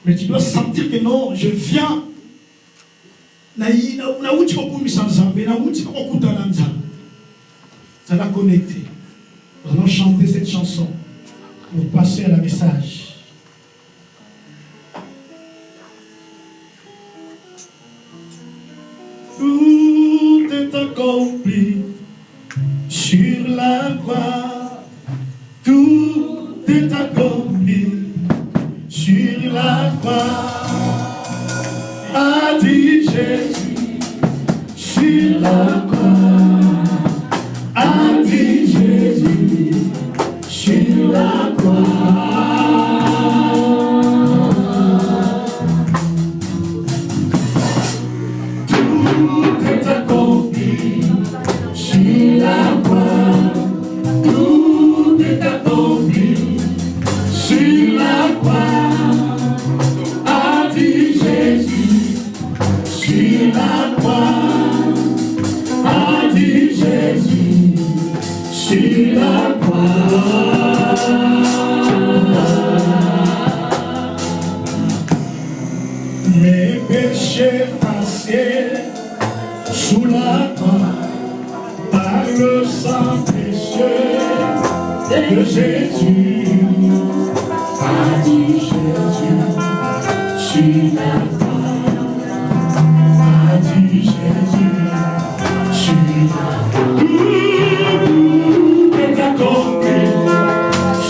Mais tu dois sentir que non, je viens. Ça va connecter. Nous allons chanter cette chanson pour passer à la message. Tout est accompli sur la croix. Tout est accompli sur la croix. A dit Jésus sur la croix. A dit Jésus sur la croix. Tout est accompli sur la croix. Tout est accompli sur la croix. A dit Jésus sur la croix. A dit Jésus sur la croix. Mes péchés passés sous la croix par le sang précieux de Jésus. A dit Jésus sur la croix. A dit Jésus sur la croix. Tout est accompli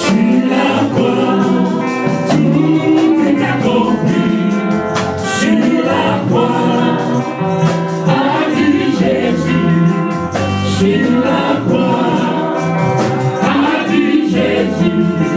sur la croix. Tout est accompli sur la croix. A dit Jésus sur la croix. A dit Jésus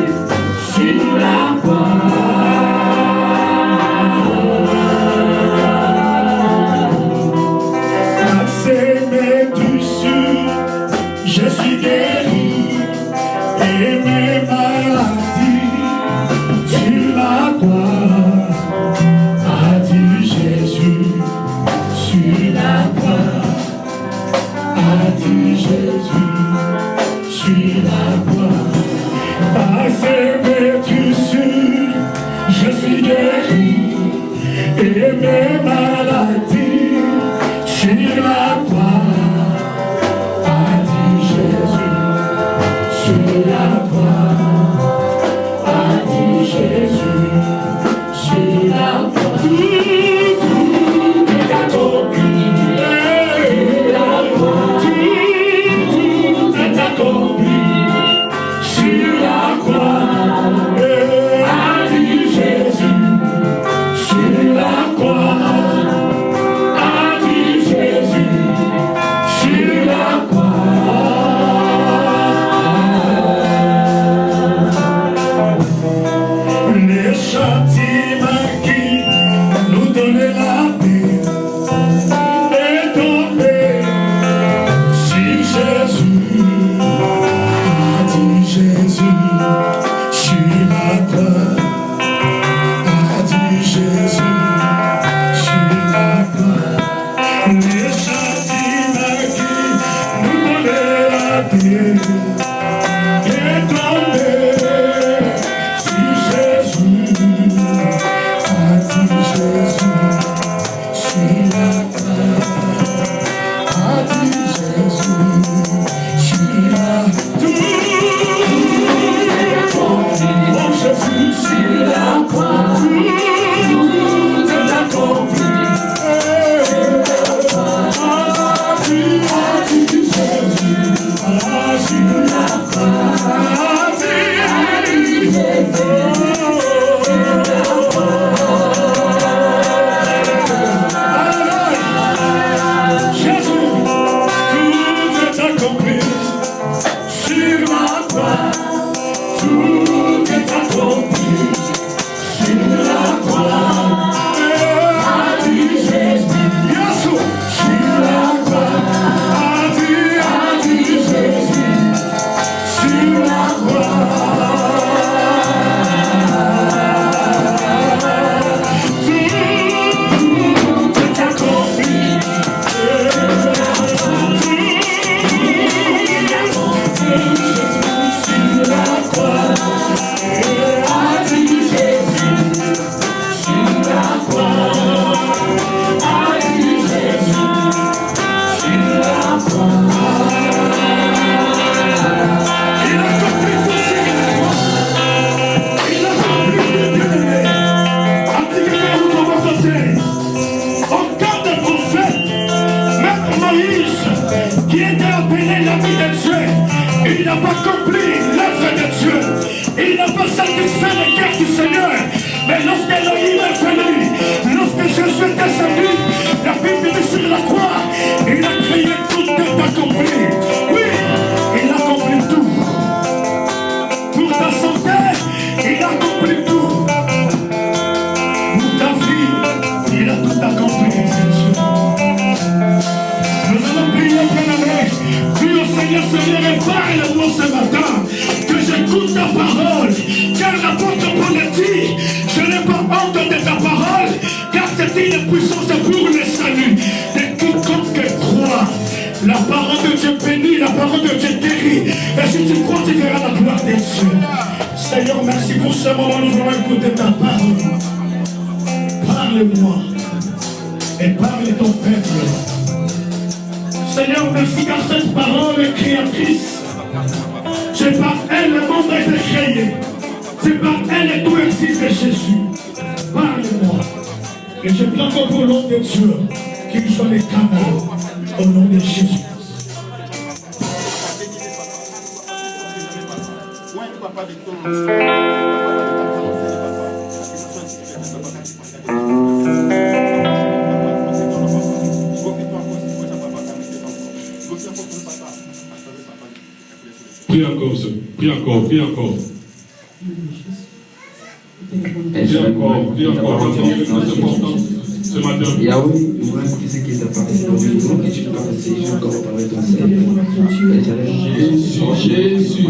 et mes maladies sur la croix. A dit Jésus sur la croix. A dit Jésus sur la croix. Tout est accompli. Sur la croix. Tout est accompli. Sur la croix. A dit Jésus sur la croix. A dit Jésus sur la croix. Les châtiments qui nous donnaient la paix est tombé sur Jésus. A dit Jésus sur la croix. A dit Jésus sur la croix. Les châtiments qui nous donnaient la paix est tombé sur Jésus. A dit Jésus sur la croix. A dit Jésus sur la oh Jésus sur la croix. Tout est accompli. A dit Jésus sur la croix. A dit Jésus, tout est accompli sur la croix. Tout est accompli sur la croix. A dit Jésus, Yeshua, sur la croix. A dit Jésus, sur la croix. Tout est accompli. Sur la croix. A dit Jésus sur la croix. A dit Jésus sur la croix. Il a compris tout sur la croix. Il a compris bien aimé. Activez-vous dans votre terre. Aucun des prophètes, même Moïse, qui était appelé l'ami de Dieu, il n'a pas compris l'œuvre de Dieu. Il n'a pas satisfait les cœurs du Seigneur. Mais lorsque Elohim est venu, lorsque Jésus est descendu, la Bible dit sur la croix, il a crié tout est accompli. Oui, il a accompli tout. Pour ta santé, il a accompli tout. Pour ta vie, il a tout accompli, c'est Dieu. Nous allons prier, bien-aimé. Prie au Seigneur, Seigneur, et parle-moi ce matin, que j'écoute ta parole. Car l'apôtre Paul dit, je n'ai pas honte de ta parole, car c'est une puissance pour le salut de quiconque croit. La parole de Dieu bénit, la parole de Dieu guérit. Et si tu crois, tu verras la gloire de Dieu. Seigneur, merci pour ce moment, nous allons écouter ta parole. Parle-moi et parle ton peuple. Seigneur, merci car cette parole est créatrice. C'est par elle le monde a été créé. C'est par elle et tout existe Jésus. Parle-moi. Et je prends au nom de Dieu qu'il soit les canaux au nom de Jésus. Prie encore, prie encore, prie encore. Prie encore, ce matin. Yahweh, nous voulons écouter ce qui est apparu dans le jour que tu parles de ces jours, comme parler ton Seigneur. Jésus.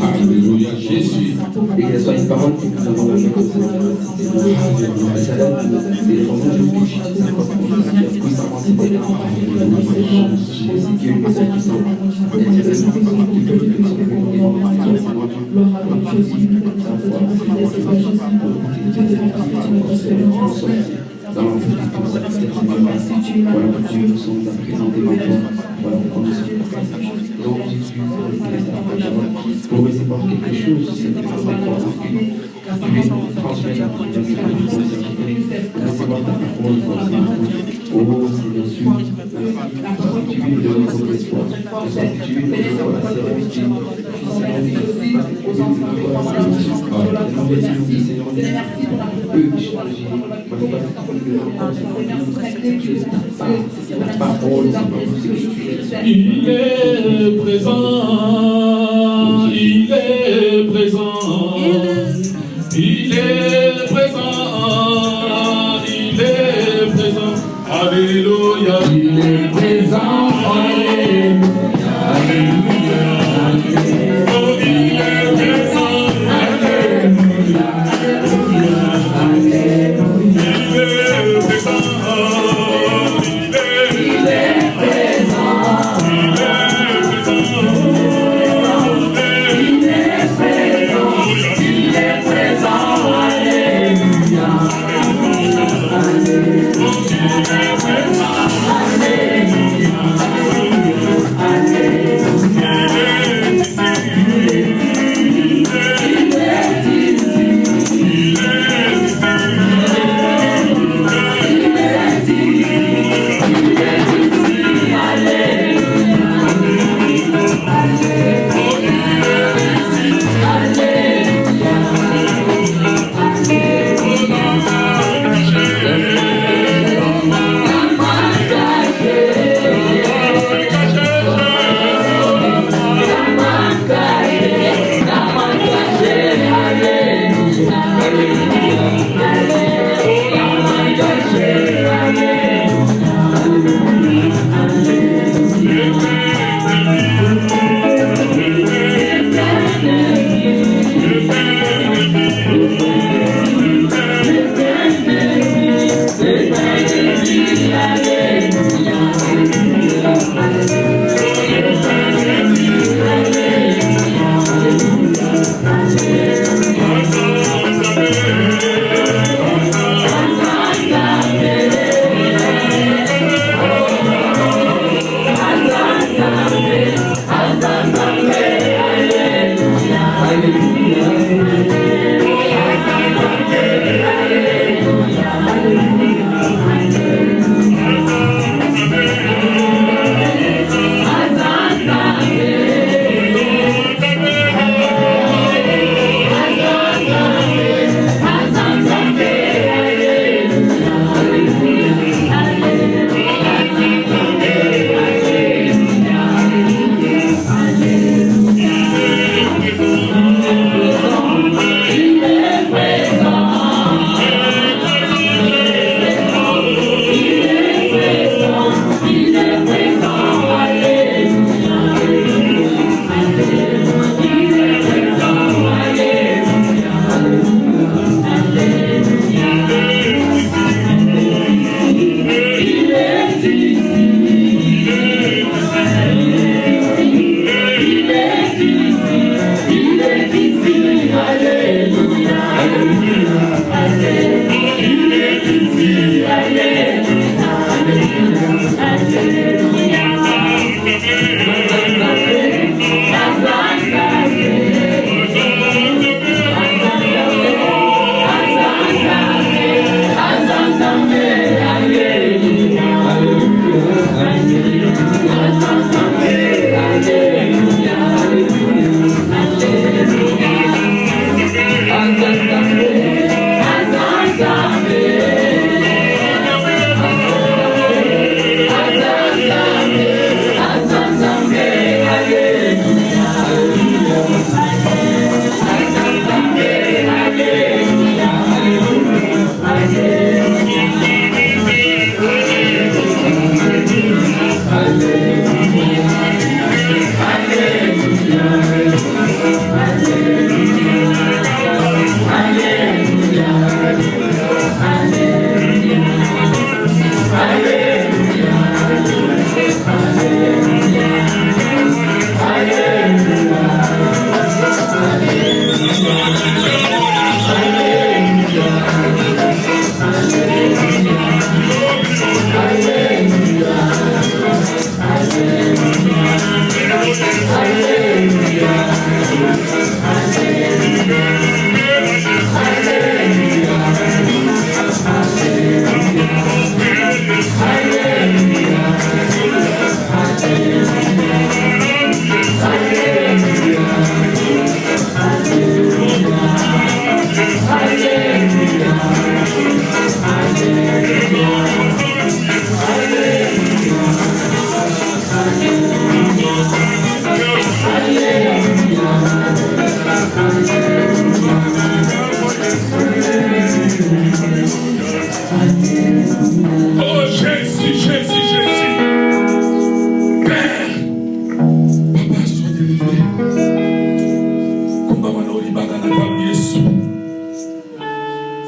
Alléluia, Jésus. Et qu'elle soit une parole que nous avons avec le Seigneur. dans l'enfant de cette voilà que Dieu nous sommes à présenter maintenant. Voilà pourquoi nous sommes présents. Donc Jésus, pour recevoir quelque chose, c'est important que tu transmettes la recevoir ta parole comme ça. Oh Seigneur Dieu, tu es de notre espoir. Tu es de notre sérénité. Il est présent, il est présent, il est présent, il est présent, alléluia, il est présent, alléluia, alléluia, oh il est présent, alléluia, alléluia, il est présent.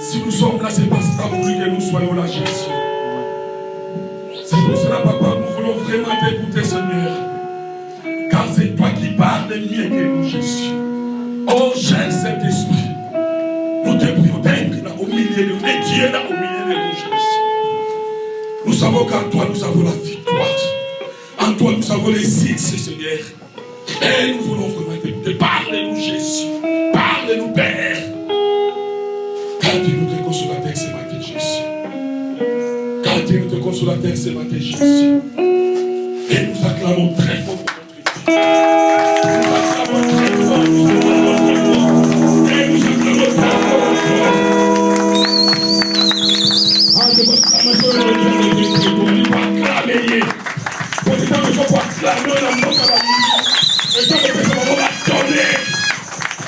Si nous sommes là, c'est parce qu'il a voulu que nous soyons là, Jésus. C'est pour cela, papa, nous voulons vraiment t'écouter, Seigneur. Car c'est toi qui parles mieux que nous, Jésus. Oh, cher Saint-Esprit, nous te prions d'être là au milieu de nous, et Dieu là au milieu de nous, Jésus. Nous savons qu'en toi, nous avons la victoire. En toi, nous avons les succès, Seigneur. Et nous voulons vraiment t'écouter. Parle-nous, Jésus. Parle-nous, Père. Gardez-nous tes consolateurs ce matin, Jésus. Gardez-nous tes consolateurs ce matin, Jésus. Et nous acclamons très fort pour notre vie. Nous acclamons très fort pour notre vie. Et nous acclamons très fort pour notre vie. Ah, je veux acclamer sur le Dieu de Dieu. Pour nous acclamer. Pour nous acclamer dans notre vie. Et tant que nous allons donner.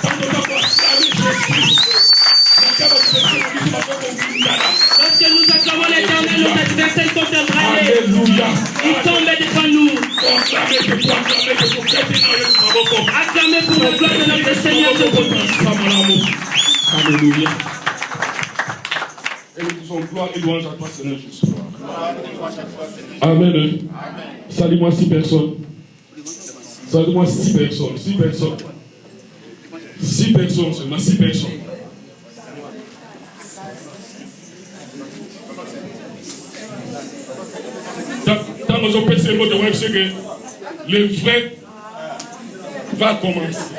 Tant que nous allons acclamer Jésus. Lorsque nous acclamons l'Éternel, nos adversaires sont ébranlés. Alléluia. Ils tombent devant nous. Acclamez pour la gloire de notre Seigneur Jésus-Christ. Alléluia. Et nous disons gloire et louange à toi, Seigneur Jésus. Amen. Salue-moi 6 personnes. Salue-moi 6 personnes. 6 personnes. 6 personnes seulement. 6 personnes. Dans nos opérations, c'est que le vrai va commencer.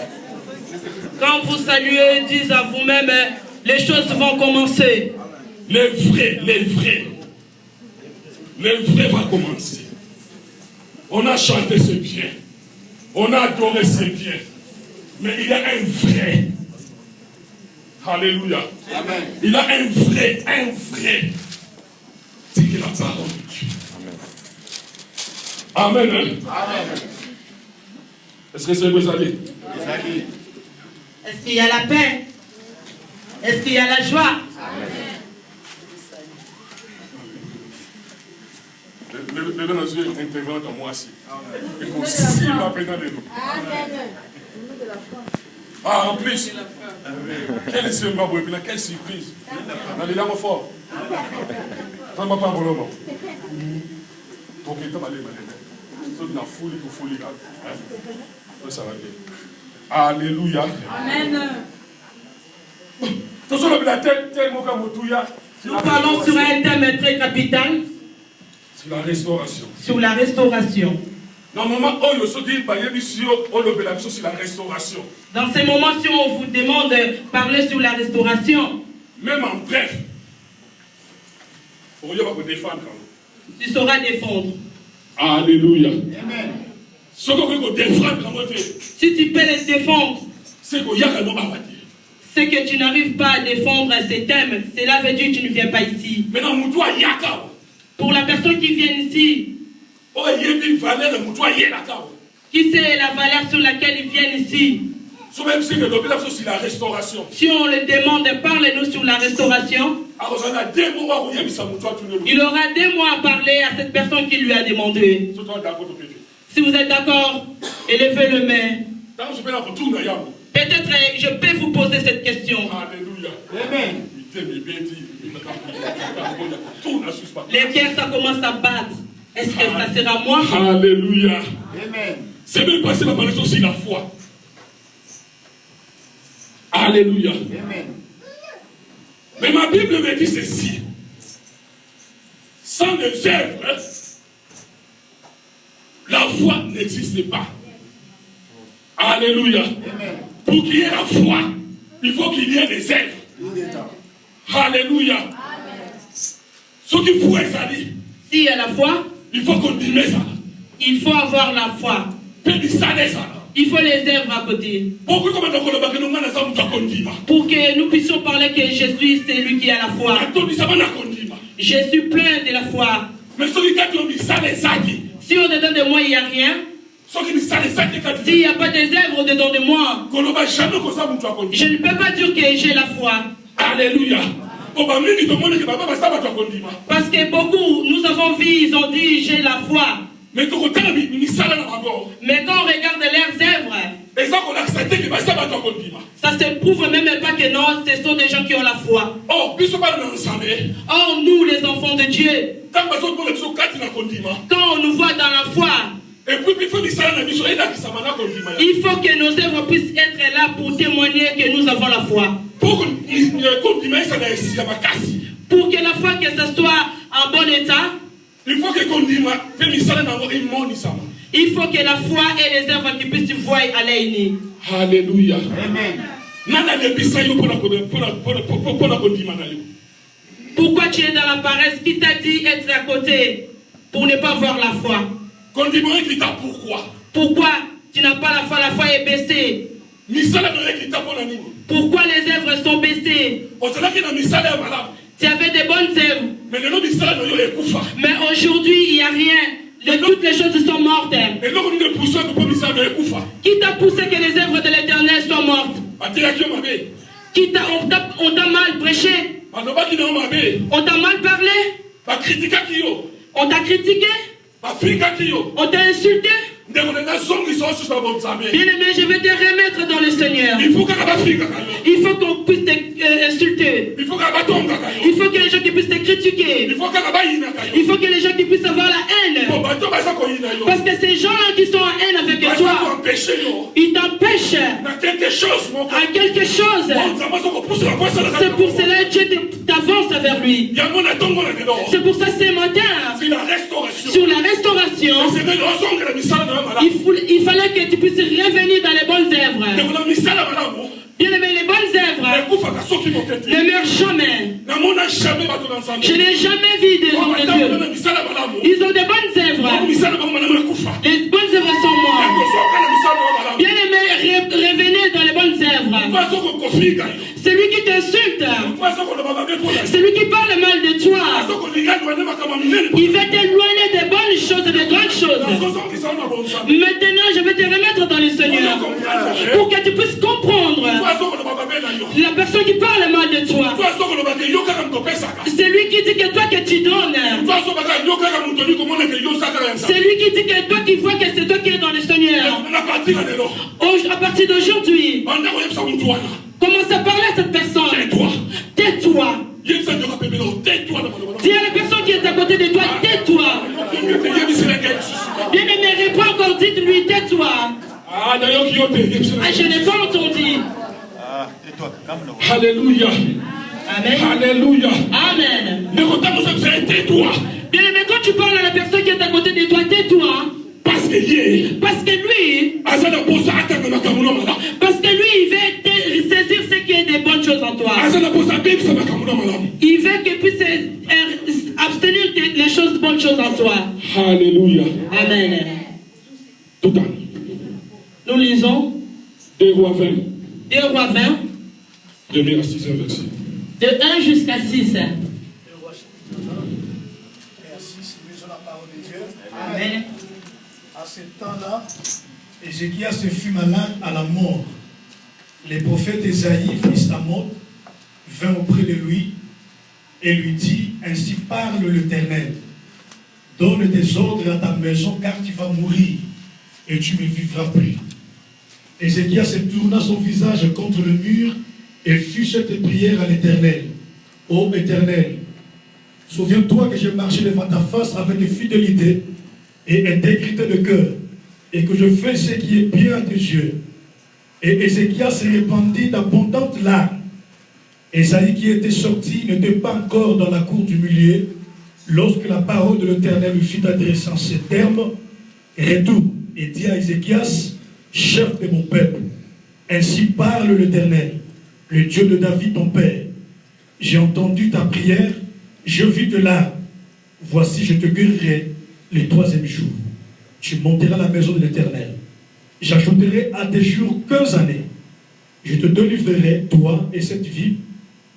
Quand vous saluez, dites à vous-même, les choses vont commencer. Le vrai va commencer. On a chanté, c'est bien. On a adoré, c'est bien. Mais il y a un vrai. Alléluia. Amen. Il y a un vrai. C'est que la parole de Dieu. Amen. Amen. Est-ce que c'est vous allez? Est-ce qu'il y a la paix? Est-ce qu'il y a la joie? Le dans Dieu intervenant en moi aussi. Et qu'on s'y va présent de nous. Ah, en plus, quelle surprise. On a des dames forts. Ça ne va pas bon moment. Donc, il est allé. La folie là. Ça va bien. Alléluia. Amen. Nous parlons sur un thème très capital. Sur la restauration. Sur la restauration. Normalement, on se dit, sur la restauration. Dans ces moments, si on vous demande de parler sur la restauration, même en bref, on va vous défendre. Tu sauras défendre. Alléluia. Amen. Si tu peux les défendre, c'est que tu n'arrives pas à défendre ces thèmes. Cela veut dire que tu ne viens pas ici. Pour la personne qui vient ici, qui sait la valeur sur laquelle ils viennent ici. Si on le demande, parle-nous sur la restauration. Il aura 2 mois à parler à cette personne qui lui a demandé. Si vous êtes d'accord, élevez le main. Peut-être je peux vous poser cette question. Alléluia. Amen. Les cœurs, ça commence à battre. Est-ce que ça sera moi? Alléluia. Amen. C'est même passé la parole sur la foi. Alléluia. Amen. Mais ma Bible me dit ceci. Sans les œuvres, la foi n'existe pas. Alléluia. Amen. Pour qu'il y ait la foi, il faut qu'il y ait des œuvres. Alléluia. Amen. Ce qu'il faut être dit. S'il y a la foi, il faut continuer ça. Il faut avoir la foi. Il faut les œuvres à côté. Pour que nous puissions parler que je suis celui qui a la foi. Je suis plein de la foi. Si au-dedans de moi il n'y a rien, s'il n'y a pas des œuvres au-dedans de moi, je ne peux pas dire que j'ai la foi. Alléluia. Parce que beaucoup, nous avons vu, ils ont dit j'ai la foi. Mais quand on regarde leurs œuvres, ça ne prouve même pas que non, ce sont des gens qui ont la foi. Oh, Or, nous, les enfants de Dieu, quand on nous voit dans la foi, il faut que nos œuvres puissent être là pour témoigner que nous avons la foi. Pour que la foi, que ce soit en bon état, il faut que la foi et les œuvres qui puissent voir à l'aîné. Alléluia. Amen. Pourquoi tu es dans la paresse? Qui t'a dit être à côté pour ne pas voir la foi? Pourquoi tu n'as pas la foi est baissée? Pourquoi les œuvres sont baissées? Tu avais des bonnes œuvres, mais aujourd'hui il n'y a rien. Toutes les choses sont mortes. Qui t'a poussé que les œuvres de l'Éternel soient mortes? On t'a mal prêché? On t'a mal parlé? On t'a critiqué? On t'a insulté? Bien-aimé, je vais te remettre dans le Seigneur. Il faut qu'on puisse t'insulter. Il faut que les gens qui puissent te critiquer. Il faut que les gens qui puissent avoir la haine. Parce que ces gens-là qui sont en haine avec toi, ils t'empêchent à quelque chose. C'est pour cela que Dieu t'avance vers lui. C'est pour ça ce matin, sur la restauration, il fallait que tu puisses revenir dans les bonnes œuvres. Bien aimé, les bonnes œuvres ne meurent jamais. Je n'ai jamais vu des hommes de Dieu. Ils ont des bonnes œuvres. Les bonnes œuvres sont mortes. Bien aimé, revenez dans les bonnes œuvres. Celui qui t'insulte, celui qui parle mal de toi, il va t'éloigner des bonnes choses, des grandes choses. Maintenant, je vais te remettre dans le Seigneur pour que tu puisses comprendre. La personne qui parle mal de toi, c'est lui qui dit que toi que tu donnes, c'est lui qui dit que toi qui vois que c'est toi qui es dans le Seigneur. À partir d'aujourd'hui, commence à parler à cette personne. Tais-toi. Dis à la personne qui est à côté de toi, tais-toi. Bien aimé, réponds encore, dites-lui, tais-toi. Je n'ai pas entendu. Alléluia. Amen. Alléluia. Amen. Tais-toi. Bien aimé, quand tu parles à la personne qui est à côté de toi, tais-toi. Parce que lui, il veut saisir ce qui est des bonnes choses en toi. Il veut que puisse abstenir les choses, bonnes choses en toi. Alléluia. Amen. Tout à Nous lisons 2 Rois 20. 2 Rois 20. 1er à 6e verset. De 1 jusqu'à 6. Amen. À ce temps-là, Ézéchias fut malade à la mort. Le prophète Ésaïe, fils d'Amoz, vint auprès de lui et lui dit: ainsi parle l'Éternel, donne des ordres à ta maison car tu vas mourir et tu ne vivras plus. Ézéchias tourna son visage contre le mur et fit cette prière à l'Éternel: ô Éternel, souviens-toi que j'ai marché devant ta face avec fidélité et intégrité de cœur, et que je fais ce qui est bien à tes yeux. Et Ézéchias se répandit d'abondantes larmes. Ésaïe qui était sorti n'était pas encore dans la cour du milieu lorsque la parole de l'Éternel lui fut adressée en ces termes: retourne et dis à Ézéchias, chef de mon peuple, ainsi parle l'Éternel, le Dieu de David ton père. J'ai entendu ta prière, je vis de larmes. Voici, je te guérirai le 3e jour. Tu monteras à la maison de l'Éternel. J'ajouterai à tes jours 15 années. Je te délivrerai, toi et cette ville,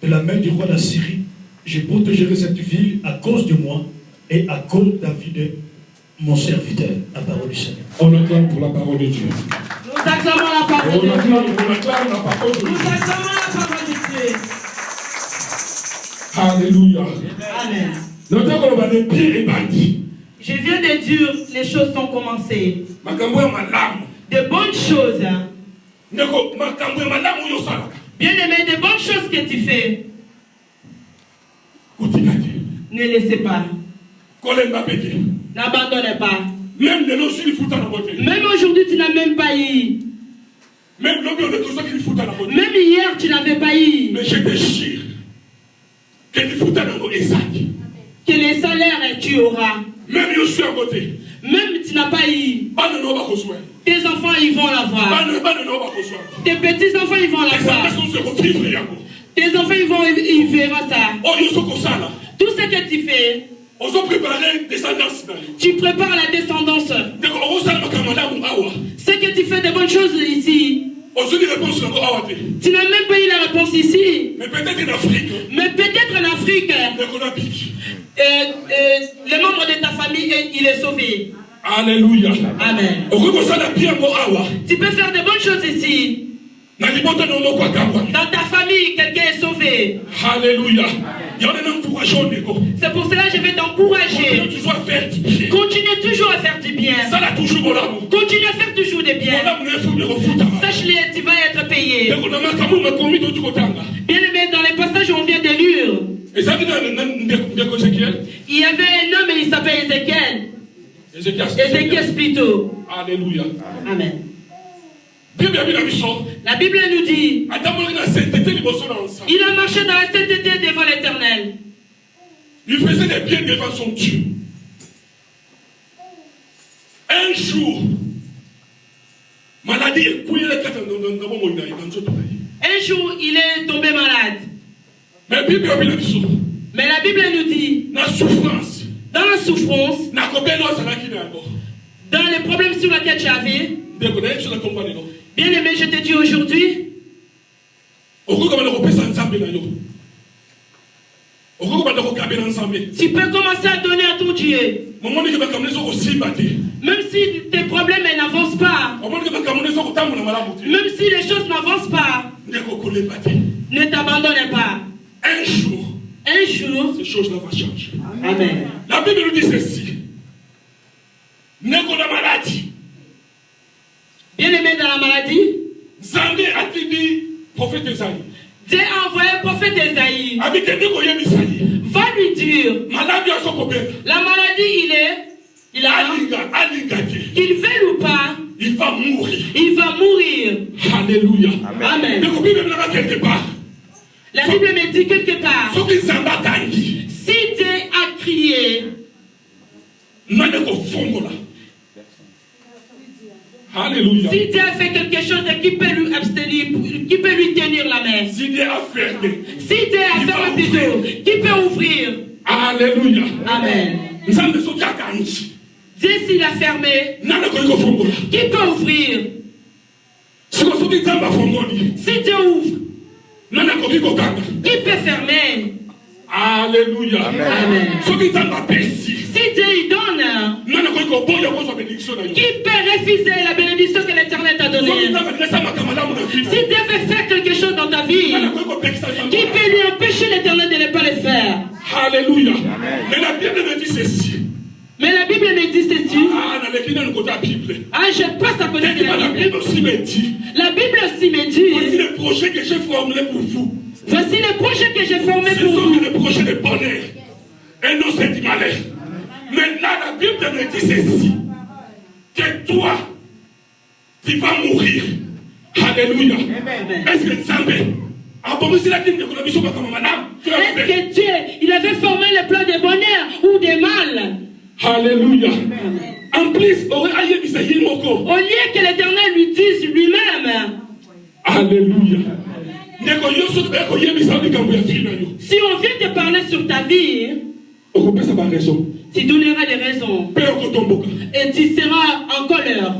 de la main du roi d'Assyrie. Je protégerai cette ville à cause de moi et à cause de David, mon serviteur. La parole du Seigneur. On acclame pour la parole de Dieu. Nous acclamons la parole de Dieu. On acclame la parole de Dieu. Nous acclamons la parole de Dieu. Alléluia. Amen. Je viens de dire, les choses sont commencées. De bonnes choses Bien-aimé, des bonnes choses que tu fais, ne laissez pas. N'abandonnez pas. Même aujourd'hui, tu n'as même pas eu. Même hier, tu n'avais pas eu. Mais je te jure que les salaires, tu auras. Même je suis à côté. Même tu n'as pas eu. Tes enfants, ils vont l'avoir. Tes petits-enfants, ils vont l'avoir. Tes enfants, ils verront ça. Tout ce que tu fais, tu prépares la descendance. Ce que tu fais de bonnes choses ici, tu n'as même pas eu la réponse ici. Mais peut-être en Afrique, les membres de ta famille, il est sauvé. Alléluia. Amen. Tu peux faire de bonnes choses ici. Dans ta famille, quelqu'un est sauvé. Alléluia. C'est pour cela que je vais t'encourager. Continue toujours à faire du bien. Continue à faire toujours du bien. Sache-le, tu vas être payé. Bien aimé, dans les passages où on vient de lire, il y avait un homme et il s'appelle Ézéchiel. Ézéchiel plutôt. Alléluia. Amen. La Bible nous dit, il a marché dans la sainteté devant l'Éternel. Il faisait des biens devant son Dieu. Un jour, maladie est couillée. Un jour, il est tombé malade. Mais la Bible nous dit, dans la souffrance, dans les problèmes sur lesquels tu avais, bien aimé, je te dis aujourd'hui, tu peux commencer à donner à ton Dieu. Même si tes problèmes n'avancent pas, même si les choses n'avancent pas, ne t'abandonne pas. Un jour, ces choses-là vont changer. Amen. La Bible nous dit ceci. N'est-ce la maladie? Bien aimé, dans la maladie, Zambé a-t-il dit prophète Esaïe? Dieu a envoyé le prophète Esaïe. Va lui dire, la maladie, il a qu'il veuille ou pas, il va mourir. Il va mourir. Alléluia. Amen. La Bible me dit quelque part, si Dieu a crié, Alléluia. Si Dieu a fait quelque chose qui peut lui abstenir, qui peut lui tenir la main, si Dieu a fermé, plutôt, qui peut ouvrir. Alléluia. Amen. Dieu s'il a fermé, qui peut ouvrir? Si Dieu ouvre, qui peut fermer? Alléluia. Amen. Si Dieu y donne, qui peut refuser la bénédiction que l'Éternel t'a donnée? Si Dieu veut faire quelque chose dans ta vie, qui peut lui empêcher l'Éternel de ne pas le faire? Alléluia. Mais la Bible me dit ceci. Ah, je passe à côté de la Bible. La Bible aussi me dit. Voici le projet que j'ai formulé pour vous. Voici le projet que j'ai formé pour vous. Ce sont des projets de bonheur. Et non, c'est du malheur. Maintenant, la Bible me dit ceci. Que toi, tu vas mourir. Alléluia. Est-ce que Zambé, est-ce que Dieu, il avait formé le plan de bonheur ou de mal? Alléluia. En plus, au lieu que l'Éternel lui dise lui-même. Alléluia. Si on vient te parler sur ta vie, tu donneras des raisons. Et tu seras en colère.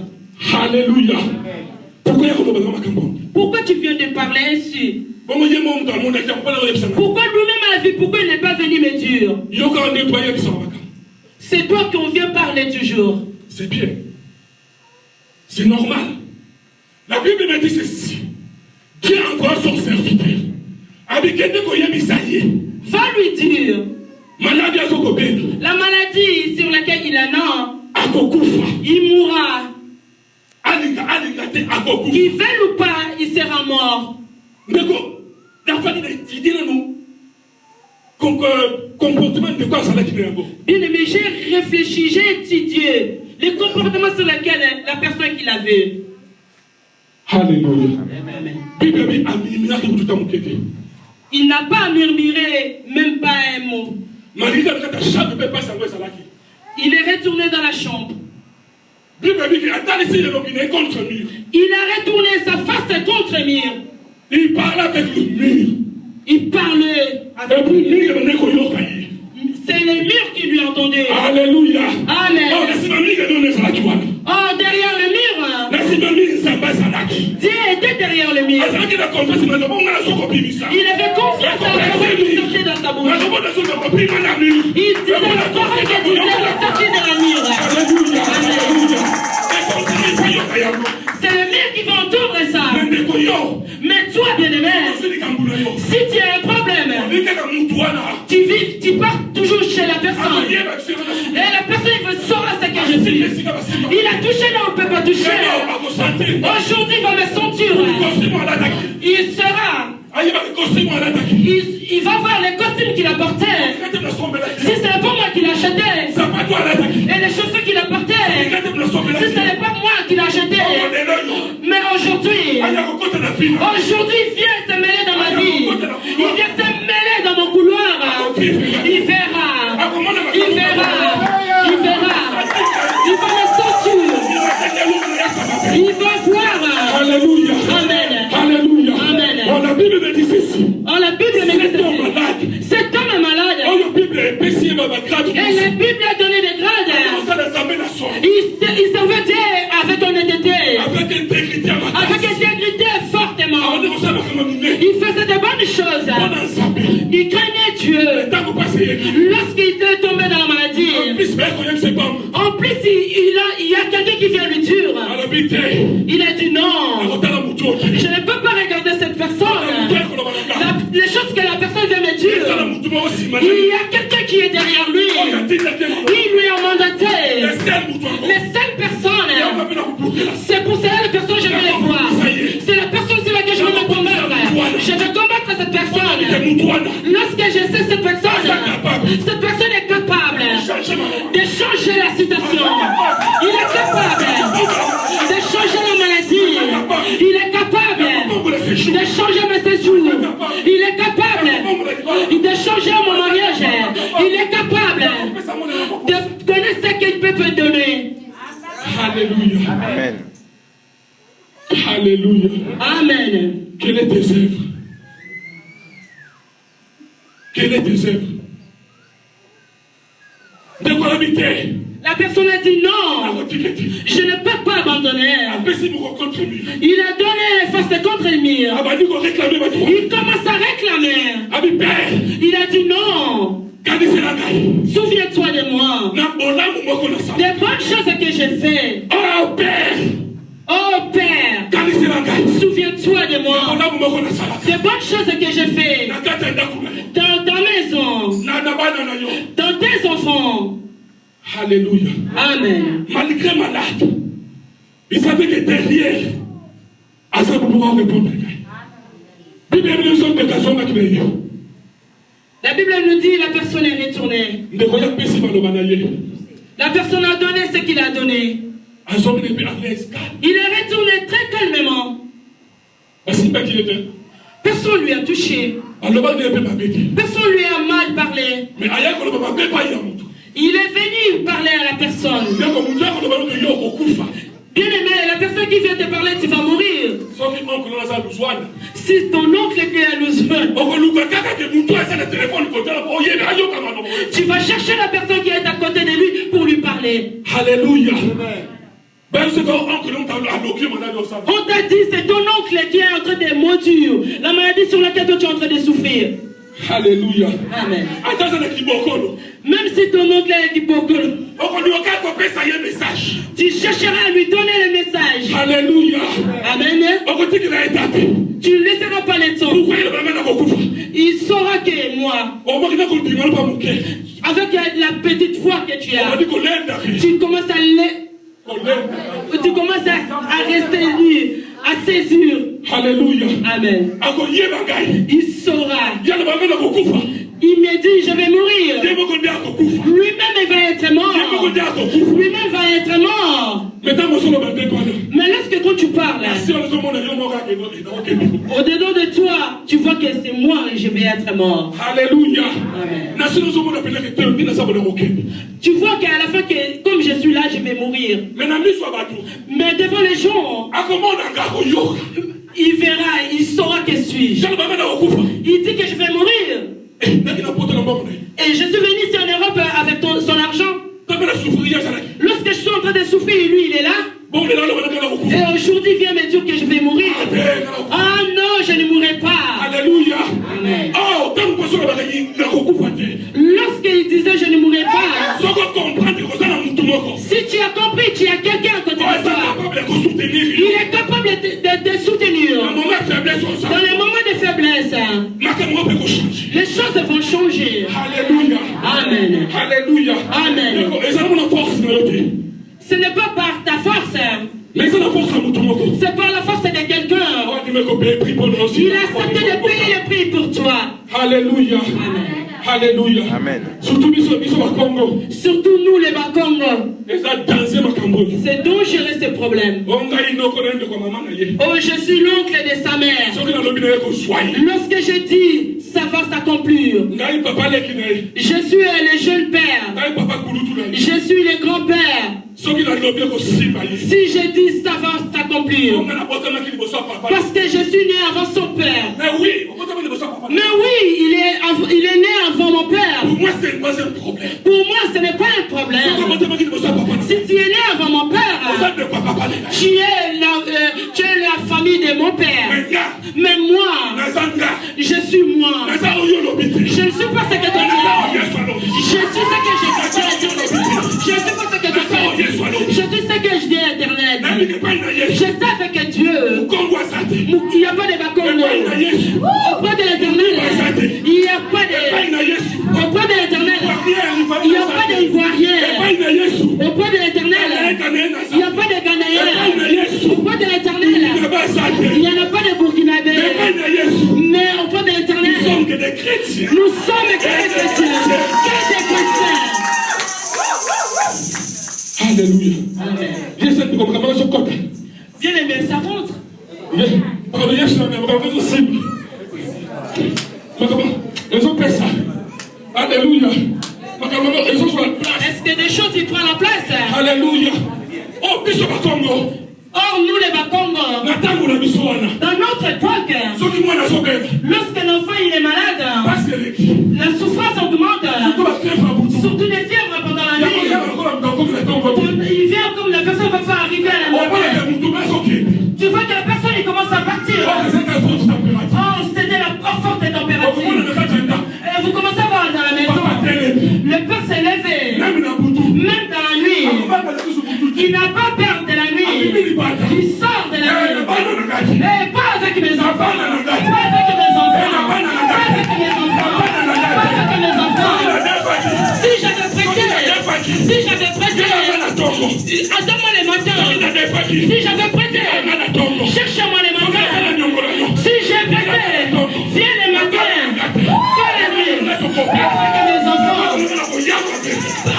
Alléluia. Pourquoi tu viens de parler ainsi? Pourquoi lui-même a vu? Pourquoi il n'est pas venu me dire? C'est toi qu'on vient parler toujours. C'est bien. C'est normal. La Bible me dit ceci. Dieu envoie son serviteur. Va lui dire. La maladie sur laquelle il en a, il mourra. Qu'il veuille ou pas, il sera mort. Ndeko, d'affaire d'étudier nous. Comportement de quoi ça va qui est bien aimé, j'ai réfléchi, j'ai étudié les comportements sur lesquels la personne qu'il avait. Alléluia. Il n'a pas murmuré, même pas un mot. Il est retourné dans la chambre. Il a retourné sa face contre le mur. Il parlait avec le mur. Il parlait avec le mur. C'est les murs qui lui entendaient. Alléluia. Amen. Oh, derrière le mur. Dieu était derrière le mur. Il avait confiance à la parole qui sortait dans sa bouche. Il disait la parole qui disait sortir de la mur. C'est le mur qui va entendre ça. Mais toi, bien-aimé, si tu as un problème, tu pars toujours chez la personne. Et la personne, il veut savoir ce que je suis. Il a touché là où on ne peut pas toucher. Aujourd'hui, il va me sentir. Il sera. Il va voir les costumes qu'il a portés. Si ce n'est pas moi qui l'ai acheté. Et les chaussures qu'il a portées. Si ce n'est pas moi qui l'ai acheté. Mais aujourd'hui, il vient se mêler dans ma vie. Il vient se mêler dans mon couloir. Il verra. Il verra. Il verra. Il va me sentir. Il va voir. Alléluia. Amen. Alléluia. Amen. Oh, la Bible me dit ceci. Oh, la Bible me dit ceci. Cet homme est malade. Oh, la Bible est pessimiste, ma grade. Et la Bible a donné des grades. Il servait Dieu avec honnêteté. Avec intégrité. Avec intégrité fortement. Il faisait de bonnes choses. Il craignait Dieu. Lorsqu'il est tombé dans la maladie. En plus, il y a quelqu'un qui vient lui dire. Il a dit non. Je ne peux pas regarder cette personne. Les choses que la personne vient me dire. Il y a quelqu'un qui est derrière lui. Il lui a mandaté. Les seules personnes. C'est pour ça la personne je vais les voir. C'est la personne sur laquelle je vais me combattre. Je vais combattre cette personne. Lorsque je sais cette personne est capable de changer la situation. Il est capable de changer la maladie. Il est capable de changer mes séjours. Il est capable de changer mon mariage. Il est capable de donner ce qu'il peut me donner. Alléluia. Amen. Alléluia. Amen. Quelle est tes œuvres? Quelle est tes œuvres? De quoi habiter? La personne a dit non. Je ne peux pas abandonner. Il a donné face contre le mur. Il commence à réclamer. Il a dit non. Souviens-toi de moi. Des bonnes choses que j'ai fait. Oh Père. Oh Père. Souviens-toi de moi. Des bonnes choses que j'ai fait. Dans ta maison. Dans tes enfants. Alléluia. Amen. Malgré malade, il savait que derrière, à ça pour pouvoir répondre. La Bible nous dit la personne est retournée. La personne a donné ce qu'il a donné. Il est retourné très calmement. Personne lui a touché. Personne lui a mal parlé. Il est venu parler à la personne. Bien aimé, la personne qui vient te parler, tu vas mourir. Si ton oncle est à besoin, tu vas chercher la personne qui est à côté de lui pour lui parler. Alléluia. On t'a dit, c'est ton oncle qui est en train de maudire la maladie sur laquelle toi tu es en train de souffrir. Alléluia. Amen. Même si ton oncle est kibokolo, tu chercheras à lui donner le message. Alléluia. Amen. Tu ne laisseras pas le temps. Il saura que moi, avec la petite foi que tu as, tu commences à rester libre, à saisir. Alléluia. Amen. Il saura. Il me dit, je vais mourir. Lui-même, il va être mort. Lui-même va être mort. Mais lorsque quand tu parles, au-dedans de toi, tu vois que c'est moi et je vais être mort. Alléluia. Tu vois qu'à la fin, comme je suis là, je vais mourir. Mais devant les gens, il verra, il saura que suis-je. Il dit que je vais mourir. Et je suis venu ici en Europe avec son argent. Lorsque je suis en train de souffrir, lui il est là. Et aujourd'hui il vient me dire que je vais mourir. Ah non, je ne mourrai pas. Alléluia. Amen. Oh, lorsqu'il disait je ne mourrai pas, si tu as compris, tu as quelqu'un à côté de toi. Il est capable de te soutenir. Dans les moments de faiblesse, les choses vont changer. Alléluia. Amen. Alléluia. Amen. Ce n'est pas par ta force. C'est par la force de quelqu'un. Il a accepté de payer le prix pour toi. Alléluia. Amen. Alléluia. Amen. Surtout nous les Bakongo. C'est dangereux ce problème. Oh, je suis l'oncle de sa mère. Lorsque je dis ça va s'accomplir, je suis le jeune père. Je suis le grand-père. Si je dis ça va s'accomplir, parce que je suis né avant son père. Mais oui, il est né avant mon père. Pour moi, ce n'est pas un problème. Si tu es né avant mon père, tu es la famille de mon père. Mais moi, je suis moi. Je ne suis pas ce que tu dis. Je suis ce que je dis. Je suis pas ce que tu dis. Je suis ce que je dis à Internet. Je sais que Dieu, il n'y a pas de Bakongo. Auprès de l'Éternel, il n'y a pas de... Auprès de l'Éternel, il n'y a pas d'Ivoirien. Auprès de l'Éternel, il n'y a pas de Ghanéens. Auprès de l'Éternel, il n'y en a pas de Burkinabés. Mais auprès de l'Éternel, nous sommes que des chrétiens. Que des chrétiens. Alléluia. Bien aimé, ça montre. Alléluia. Est-ce que des choses ils prennent la place? Alléluia. Oh, or, nous les Bakongo, dans notre époque, lorsque l'enfant il est malade, la souffrance augmente, surtout les fièvres pendant la nuit. Il vient comme la personne ne va pas arriver à la maison. Tu vois que la personne il commence à partir. Oh, c'était la forte température. Et vous commencez à voir dans la maison, le père s'est levé, même dans la nuit. Il n'a pas peur de la nuit. Il sort de la nuit. Et pas avec mes enfants. Pas avec mes enfants. Pas avec mes enfants. Pas avec mes enfants. Si j'avais prêté, attends-moi les matins. Si j'avais prêté, cherche-moi les matins. Si j'ai prêté, viens les matins. Pas la nuit.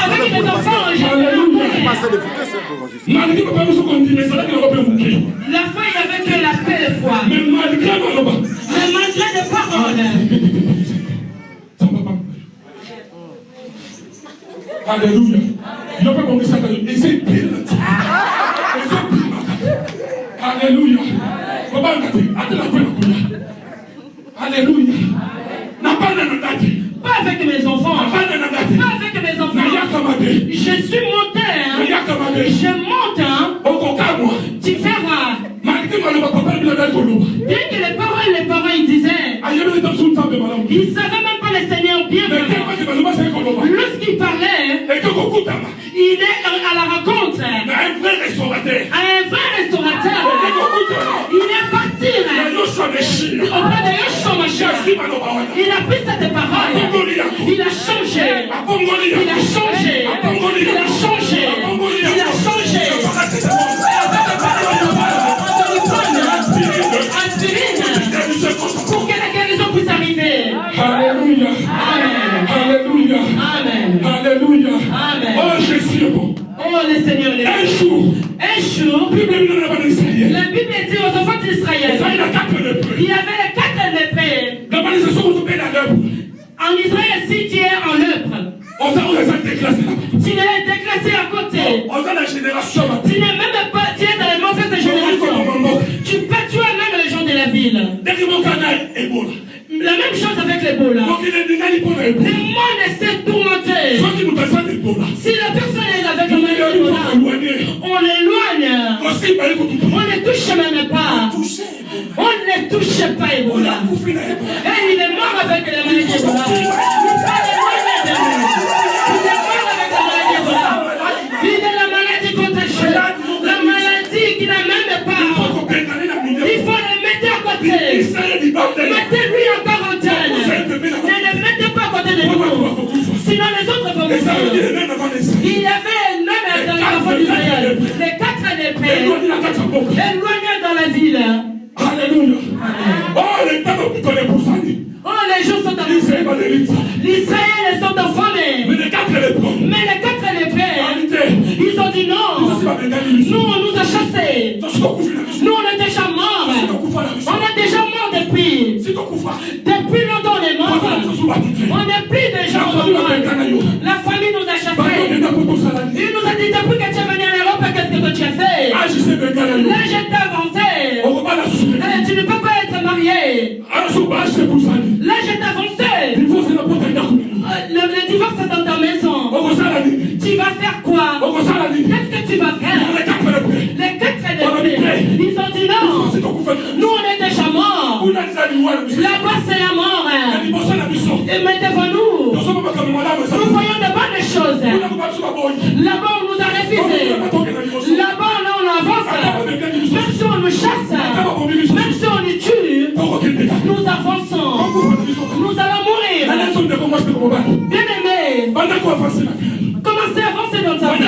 Avec mes enfants. Avec mes enfants, la foi, il avait que la paix de foi. Mais malgré les paroles. Alléluia. Alléluia. Alléluia. Pas avec mes enfants. Pas avec mes enfants. Je suis monté. Je monte. Tu verras. Bien que les parents ils disaient. Ils ne savaient même pas le Seigneur bien. Lorsqu'il parlait, il est à la rencontre. Un vrai restaurateur. Il est parti. Auprès de Yeshua Mashiach. Il a pris cette parole. Il a changé. Il a changé. Il a changé. Il a changé. Avec la parole de Dieu. En Israël, si tu es en lèpre, tu es déclassé à côté. Tu n'es même pas, tu es dans les mauvaises générations. Tu peux tuer même les gens de la ville. La même chose avec l'Ebola. Le monde essaie de tourmenter. Si la personne est avec le maladie d'Ebola, on l'éloigne. On ne touche même pas. On ne touche pas Ebola. Et il est mort avec la maladie d'Ebola. Il est de la maladie contagieuse. La maladie qui n'a même pas. Il faut le mettre à côté. Mettez-lui en quarantaine. Ne le mettez pas à côté de nous. Sinon les autres vont mourir. Il y avait un homme dans l'enfant d'Israël. Les 4 lépreux éloignés dans la ville. Alléluia. Oh, les gens sont en l'Israël sont enflammés. Mais les 4 lépreux, ils ont dit non. Nous, on nous a chassés. Nous, on est déjà morts. On est déjà morts depuis. Depuis longtemps, on est morts. On n'est plus des gens morts. La famille nous a chassés. Il nous a dit depuis que tu es venu en Europe, qu'est-ce que tu as fait? Là, je t'ai avancé. Tu ne peux pas être marié. Là, je t'ai avancé. Le divorce est dans ta maison. Tu vas faire quoi? Qu'est-ce que tu vas faire? Les 4 lépreux, ils ont dit non. Nous, on est déjà morts. Là-bas, c'est la mort. Et mais devant nous, nous voyons de bonnes choses. Là-bas, on nous a refusé. Là-bas, là, on avance. Même si on nous chasse, même si on nous tue, nous avançons. Nous allons mourir. Bien aimé, commencez à avancer dans ta vie.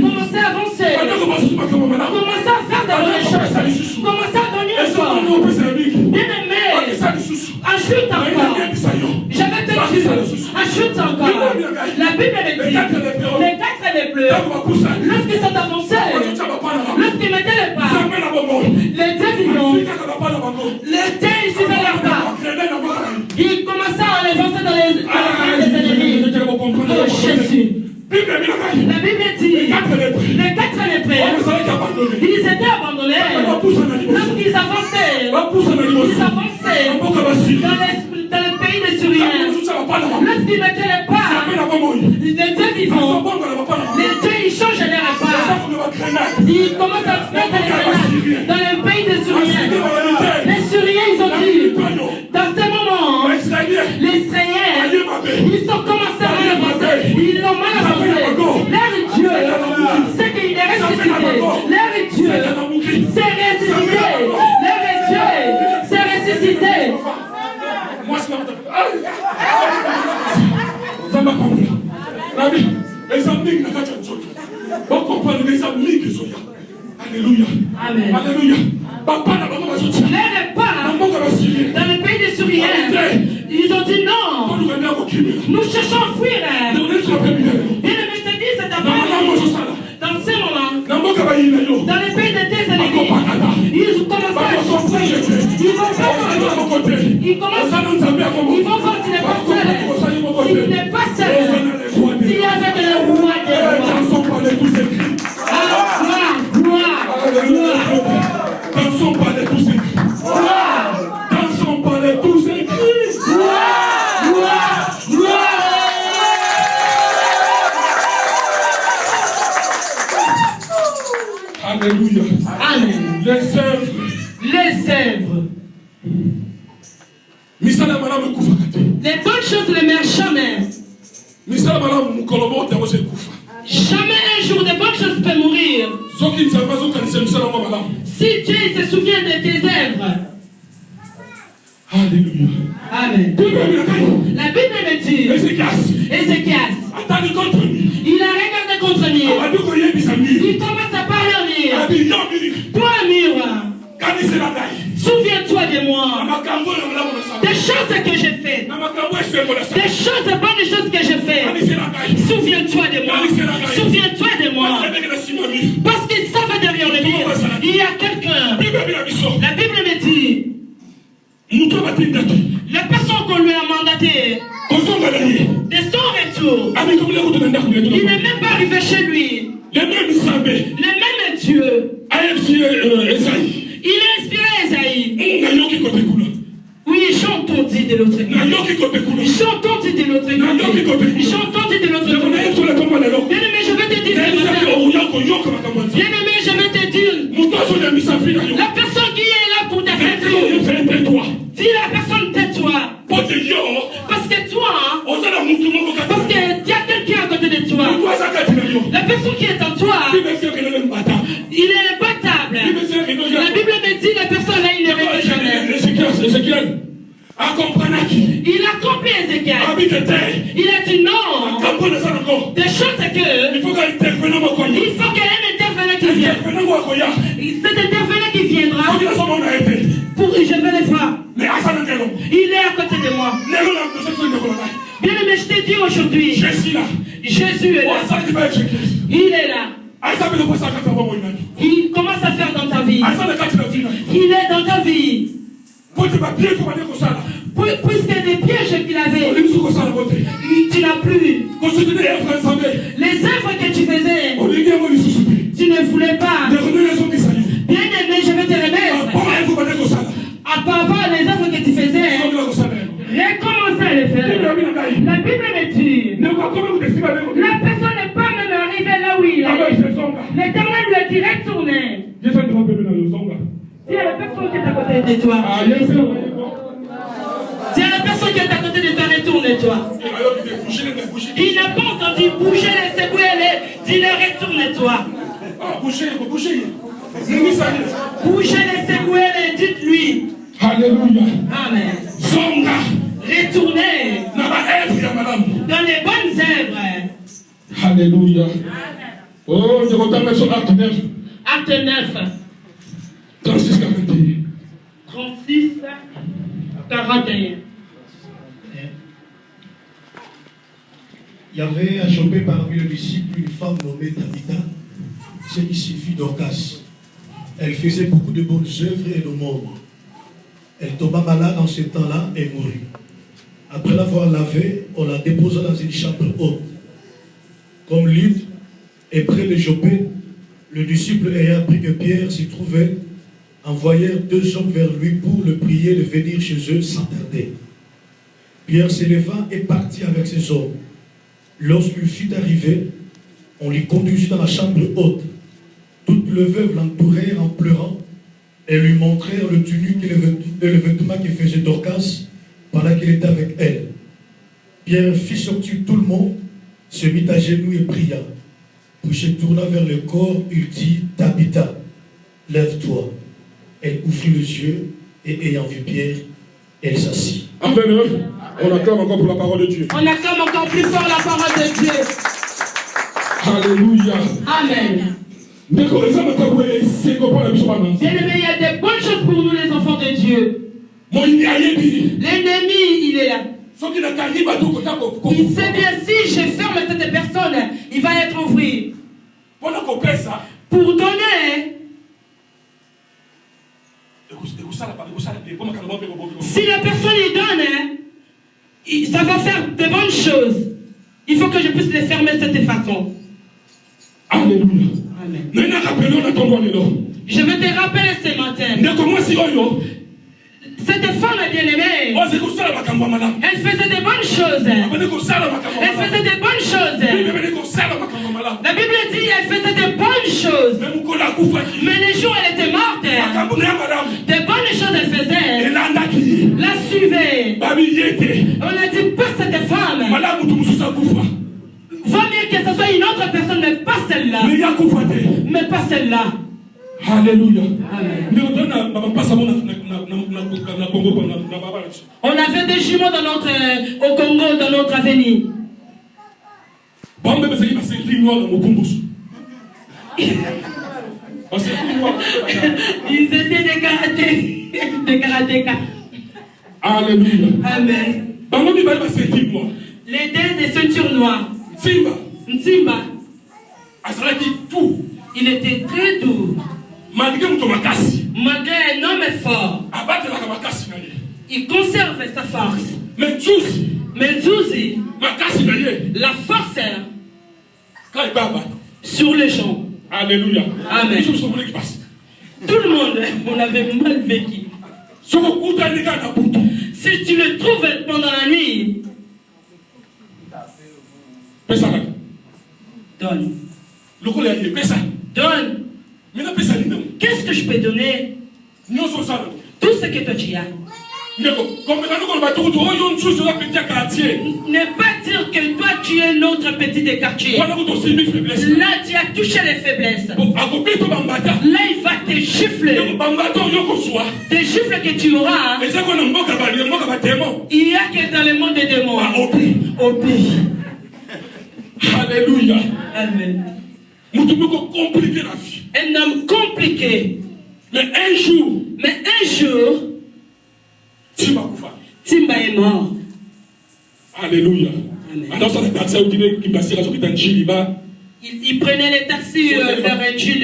Commencez à avancer. Commencez à faire de bonnes choses. Commencez à donner un soir. Bien aimé, ajoute encore. J'avais te dit, ajoute encore. La Bible dit, les 4 lépreux, lorsqu'ils sont avancés, lorsqu'ils mettaient les pas, les dieux ils suivaient leurs pas. Ils commençaient à les avancer dans les ennemis. Oh Jésus. La Bible dit, les 4 lépreux, ils étaient abandonnés. Lorsqu'ils avançaient, dans le pays de Syriens. Lorsqu'ils mettaient les pas, les dieux vivants, les dieux ils changent les repas. Ils commencent à mettre les grenades dans le pays de Syriens. Les Syriens ils ont dit, dans ce moment, les Israéliens, ils ont commencé à mal avancer. Ils l'ont mal avancé. Leur Dieu, c'est qu'il est ressuscité. Leur Dieu, c'est ressuscité. Leur Dieu, c'est ressuscité. Moi, c'est les amis qui sont là. Alléluia. Amen. Alléluia. Les repas dans le pays des Syriens, ils ont dit non. Nous cherchons à fuir. Et le monsieur dit c'est d'abord dans ce moment, dans le pays de tes ennemis, ils commencent à chauffer. Ils vont voir s'il n'est pas seul. S'il n'est pas seul, s'il est avec le roi des rois. Dansons par les tous écrits. Dansons par les tous écrits. Alléluia. Amen. Les œuvres. Les bonnes choses ne meurent jamais. Jamais un jour de bonnes choses peut mourir. Si Dieu se souvient de tes œuvres. Alléluia. Amen. La Bible me dit, Ézéchias, il a regardé contre lui. Il commence à parler en lui. Toi, mur, souviens-toi de moi. Des choses que j'ai faites. Des choses, bonnes choses que j'ai faites. Souviens-toi de moi. Souviens-toi de moi. Parce qu'ils savent derrière le mur, il y a quelqu'un. La Bible me dit, la personne qu'on lui a mandaté, De son retour, il n'est même pas arrivé chez lui. Les mêmes Dieu. Il a inspiré Esaïe. Oui, j'ai entendu de l'autre côté. J'ai entendu de l'autre côté. J'ai entendu de l'autre côté. Bien-aimé, je vais te dire ce matin. Bien-aimé, je vais te dire. La personne qui est là pour t'affecter. Dis la personne, tais-toi. Parce que toi, parce qu'il y a quelqu'un à côté de toi. La personne qui est en toi, il est imbattable. La Bible me dit, la personne là, il ne règle jamais. Il a compris Ézéchiel. Il a dit non. Des choses que il faut qu'il y ait un intervenant qui vienne. Cet intervenant qui viendra. Pour je vais le voir. Il est à côté de moi. Bien aimé, je te dis aujourd'hui. Jésus est là. Il est là. Il commence à faire dans ta vie. Il est dans ta vie. Puisque des pièges qu'il avait, tu n'as plus. Les œuvres que tu faisais, tu ne voulais pas. Bien aimé, je vais te remettre. À part les œuvres que tu faisais, recommence à les faire. La Bible me dit, la personne n'est pas même arrivée là où il est. L'Éternel lui a dit retourner. Si la personne qui est à côté de toi, si la personne qui est à côté de toi, retourne-toi. Il n'a pas entendu bouger les secouer, dis-le retourne-toi. Bougez les secouer, dites-lui. Alléluia. Amen. Retournez dans les bonnes œuvres. Alléluia. Oh, je regarde sur Acte 9. Acte 9. 36, 41. 36, 41. Il y avait à Jopé parmi les disciples une femme nommée Tabitha, ce qui signifie Dorcas. Elle faisait beaucoup de bonnes œuvres et d'aumônes. Elle tomba malade en ce temps-là et mourut. Après l'avoir lavée, on la déposa dans une chambre haute. Comme Lydde est près de Jopé, le disciple ayant appris que Pierre s'y trouvait, envoyèrent 2 hommes vers lui pour le prier de venir chez eux sans tarder. Pierre s'éleva et partit avec ses hommes. Lorsqu'il fut arrivé, on l'y conduisit dans la chambre haute. Toutes les veuves l'entourèrent en pleurant et lui montrèrent le tunique et le vêtement qui faisait Dorcas pendant qu'il était avec elle. Pierre fit sortir tout le monde, se mit à genoux et pria. Puis se tourna vers le corps, il dit, Tabitha, lève-toi. Elle ouvrit les yeux et ayant vu Pierre, elle s'assit. Amen. On acclame encore pour la parole de Dieu. On acclame encore plus fort la parole de Dieu. Alléluia. Amen. Bien-aimé, il y a des bonnes choses pour nous les enfants de Dieu. L'ennemi, il est là. Il sait bien, si je ferme cette personne, il va être ouvert. Pour donner. Si la personne y donne, ça va faire de bonnes choses. Il faut que je puisse les fermer de cette façon. Alléluia. Amen. Je vais te rappeler ce matin. Cette femme est bien-aimée. Elle faisait des bonnes choses. Elle faisait des bonnes choses. La Bible dit elle faisait des bonnes choses. Mais les jours elle était morte, des bonnes choses elle faisait. La suivait. On a dit pas cette femme. Vaut mieux que ce soit une autre personne, mais pas celle-là. Mais pas celle-là. Alléluia. On avait des jumeaux au Congo, dans notre avenir. Ils étaient des karatékas. Alléluia. Amen. Les deux des ceintures noires. Ntimba. Il était très doux. Malgré un homme fort, il conserve sa force. Mais Zouzi, la force sur les gens. Alléluia. Amen. Tout le monde, on avait mal vécu. Si tu le trouves pendant la nuit, donne. Donne. Qu'est-ce que je peux donner? Tout ce que toi tu as. Ne pas dire que toi tu es notre petit des quartiers. Là tu as touché les faiblesses. Là il va te gifler. Des gifles que tu auras. Il y a que dans le monde des démons. Au pays. Alléluia. Amen. Un homme compliqué. Mais un jour, Timba est mort. Alléluia. Il prenait les taxis vers un Dieu.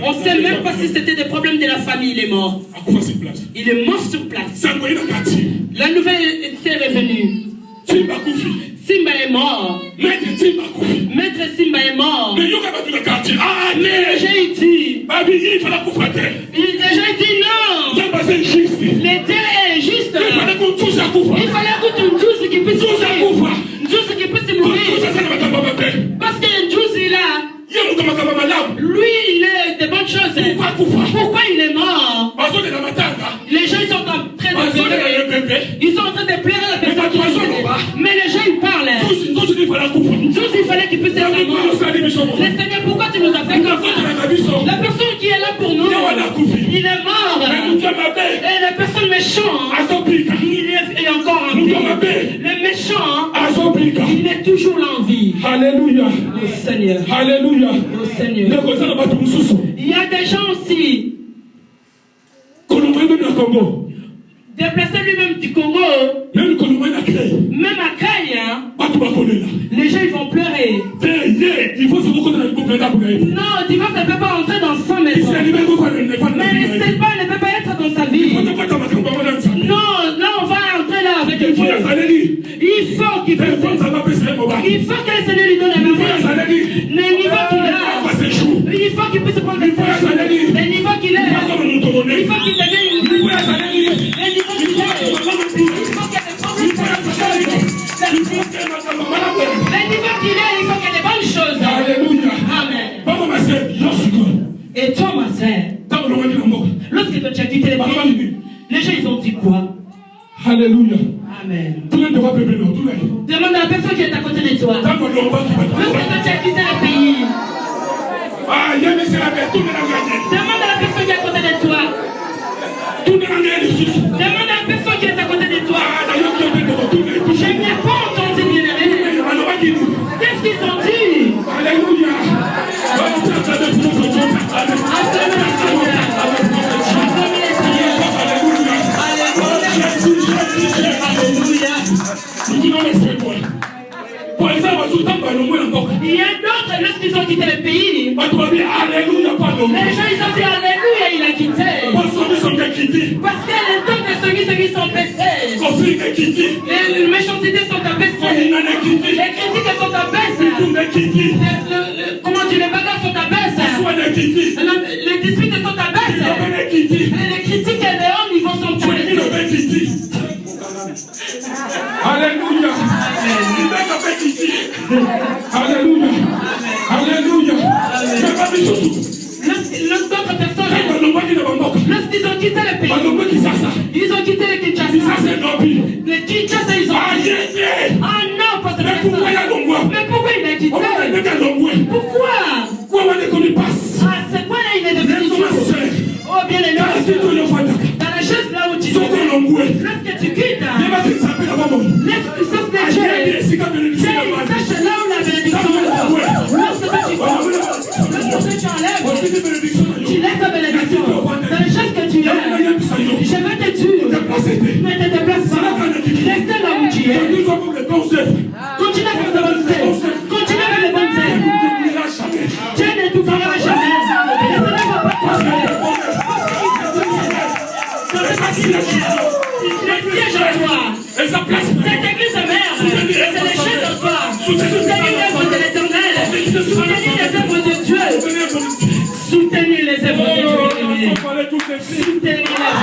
On ne sait même pas si c'était des problèmes de la famille, il est mort. Il est mort sur place. La nouvelle était revenue. Simba est mort. Maître Simba est mort. Mais j'ai dit. Il a déjà dit non. Le Dieu est juste. Il fallait que tu me qui puisse mourir. Dieu qui puisse mourir. Parce que Dieu là. Lui il est de bonnes choses. Pourquoi il est mort? Les gens ils sont en train de pleurer. Ils sont en train de pleurer la personne. Mais les gens ils parlent. Dieu il fallait qu'il puisse être mort. Le Seigneur, pourquoi tu nous as fait comme ça? La personne qui est là pour nous, il est mort. Et la personne méchante, il est encore en vie. Le méchant, il est toujours là en vie. Alléluia. Le Seigneur. Alléluia. Le Seigneur. Il y a des gens aussi. Déplacé lui-même du Congo, même à Caille, hein, les gens ils vont pleurer. Non, divorce ne peut pas entrer dans sa maison. Mais le célibat ne peut pas être dans sa vie. Non, là on va entrer là avec Dieu. Il faut qu'il puisse. Il faut que le Seigneur lui donne la vie. Le niveau qu'il a, il faut qu'il puisse prendre le niveau qu'il est. Il faut qu'il devienne le niveau qu'il est. Il faut qu'il y ait des bonnes choses. Alléluia. Amen. Et toi, ma sœur, lorsque toi tu as quitté les pays, les gens ils ont dit quoi? Alléluia. Amen. Demande à la personne qui est à côté de toi. Lorsque toi tu as quitté le pays, demande à la personne qui est à côté de toi. Demande à la personne qui est à côté de toi. Je n'ai pas entendu bien. Qu'est-ce qu'ils ont dit? Alléluia. Il y a d'autres, lorsqu'ils ont quitté le pays, les gens ils ont dit Alléluia, il a quitté. Parce que les temps de celui sont baissés. Les méchancetés sont abaissées. Les critiques sont abaissées. Comment dire, les bagarres sont abaissées. Les disputes sont abaissées. Les critiques et les hommes, ils vont s'en tuer. Alléluia. Alléluia. Alléluia. D'autres personnes, lorsqu'ils ont quitté le pays, ils ont quitté le Kinshasa. Les Kinshasa, ils ont quitté. Ah non, parce que mais pourquoi il a quitté? Pourquoi? Ah, c'est quoi là, il est devenu oh bien les gars, dans la chaise là où tu es, lorsque tu quittes, laisse tu saches que Dieu sache là où la bénédiction est. Lorsque tu enlèves, tu laisses la bénédiction dans la chaise que tu es. Je vais te tuer, ne te déplace pas, reste là où tu es. Continue à faire de bonnes œuvres, continue à faire de bonnes œuvres. Dieu ne t'oubliera jamais. Le siège à toi. Cette église mère, c'est les chefs d'espoir. Soutenez l'œuvre de l'Éternel. Soutenez les œuvres de Dieu. Soutenez les œuvres de Dieu. Soutenez l'œuvre de Dieu.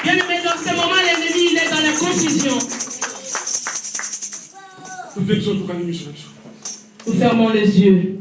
Bien aimé, dans ce moment, l'ennemi il est dans la confusion. Nous fermons les yeux.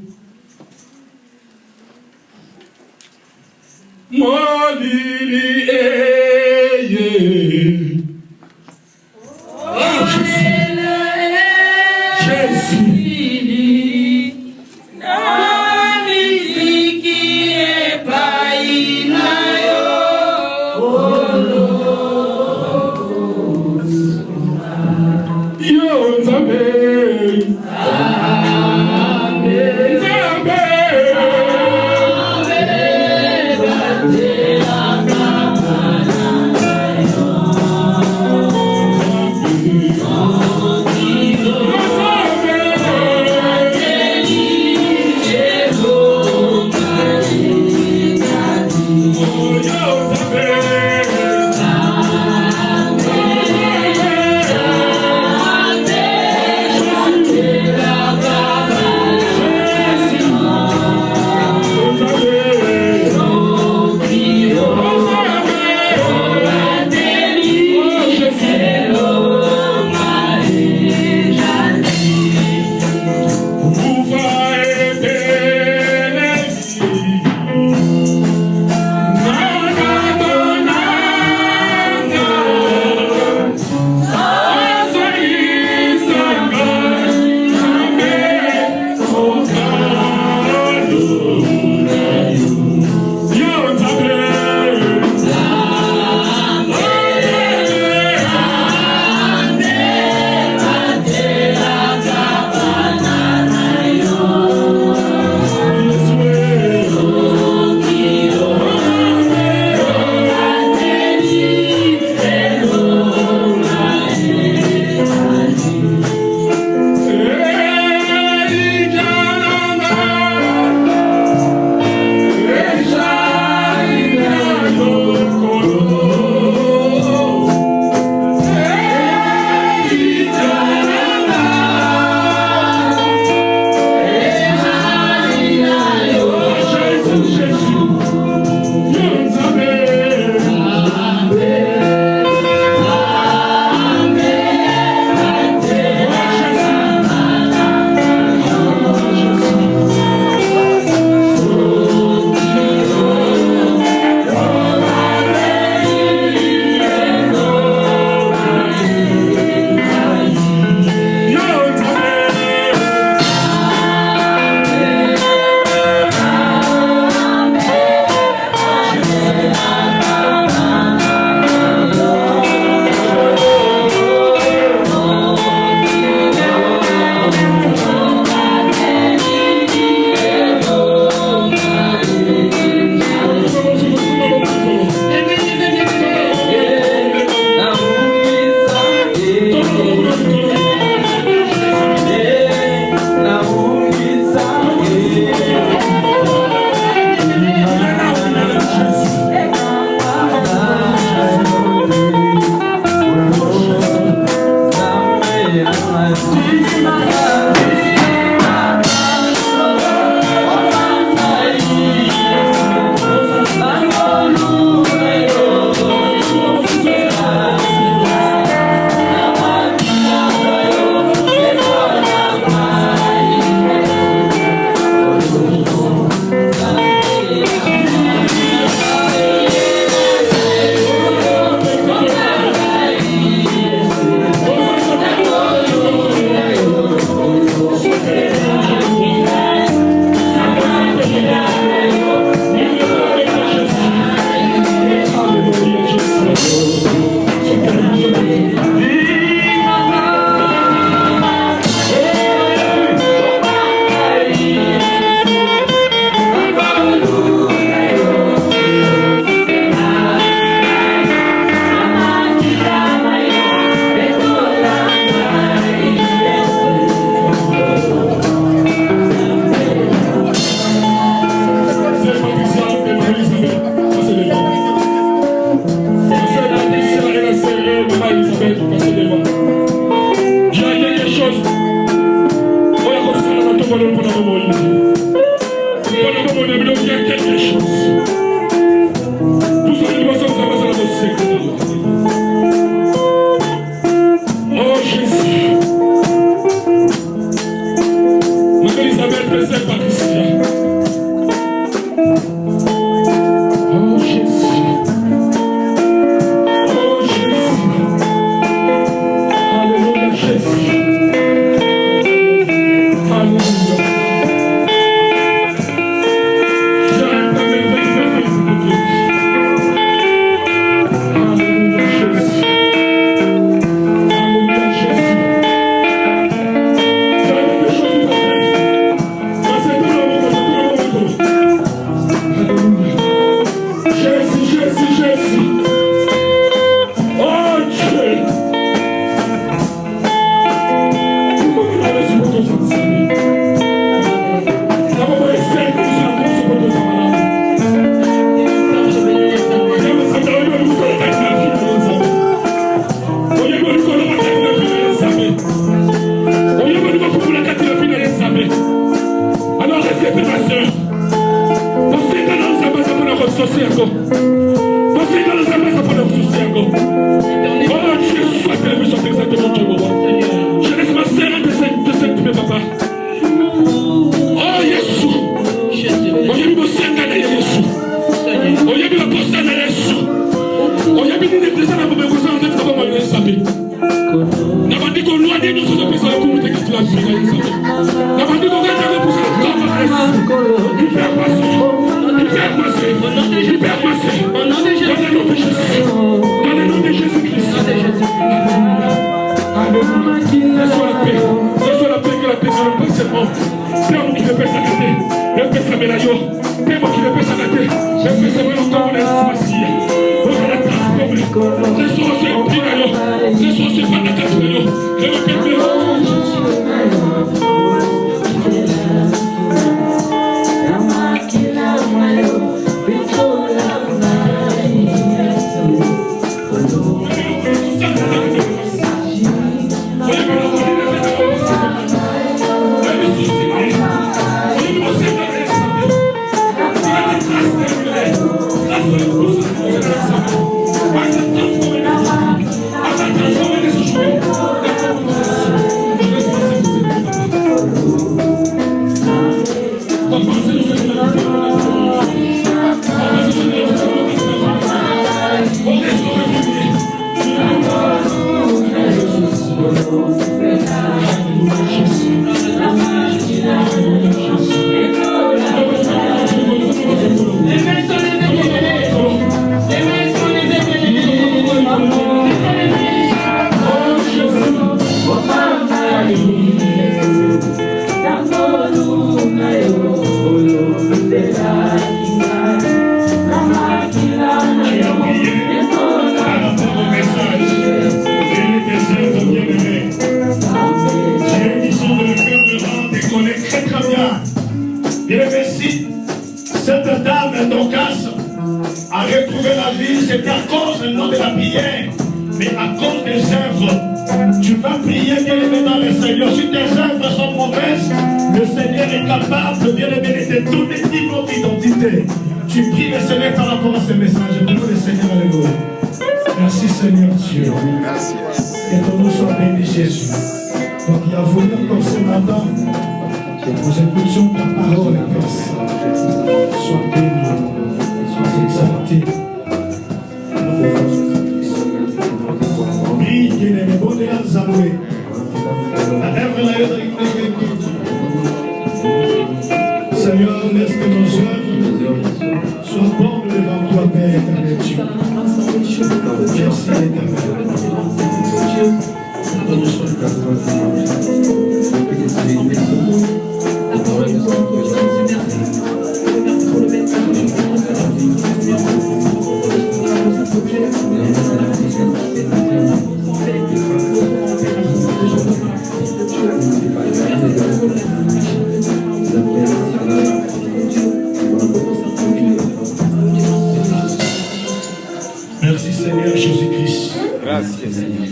Merci Seigneur Jésus-Christ. Gracias, Señor.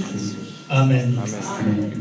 Amén. Amén.